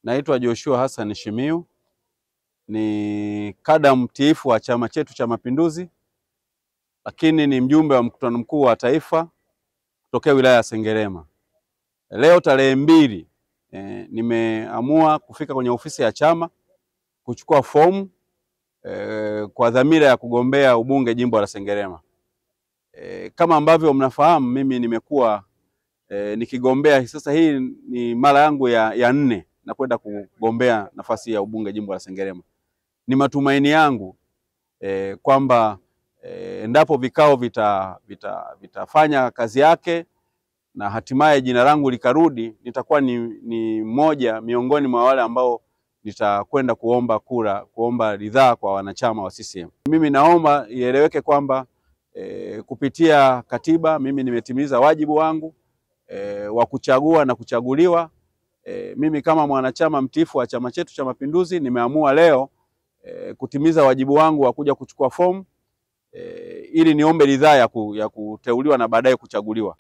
Naitwa Joshua Hassan Shimiu, ni kada mtiifu wa chama chetu cha Mapinduzi, lakini ni mjumbe wa mkutano mkuu wa taifa kutokea wilaya ya Sengerema. Leo tarehe 2 nimeamua kufika kwenye ofisi ya chama kuchukua fomu kwa dhamira ya kugombea ubunge jimbo la Sengerema. Kama ambavyo mnafahamu, mimi nimekuwa nikigombea, sasa hii ni mara yangu ya 4 na kwenda kugombea nafasi ya ubunge jimbo la Sengerema. Ni matumaini yangu kwamba endapo vikao vitafanya kazi yake na hatimaye jina langu likarudi, nitakuwa ni mmoja miongoni mwa wale ambao nitakwenda kuomba ridhaa kwa wanachama wa CCM. Mimi naomba ieleweke kwamba kupitia katiba mimi nimetimiza wajibu wangu wa kuchagua na kuchaguliwa. Mimi kama mwanachama mtiifu wa chama chetu cha Mapinduzi nimeamua leo kutimiza wajibu wangu wa kuja kuchukua fomu ili niombe ridhaa ya kuteuliwa na baadaye kuchaguliwa.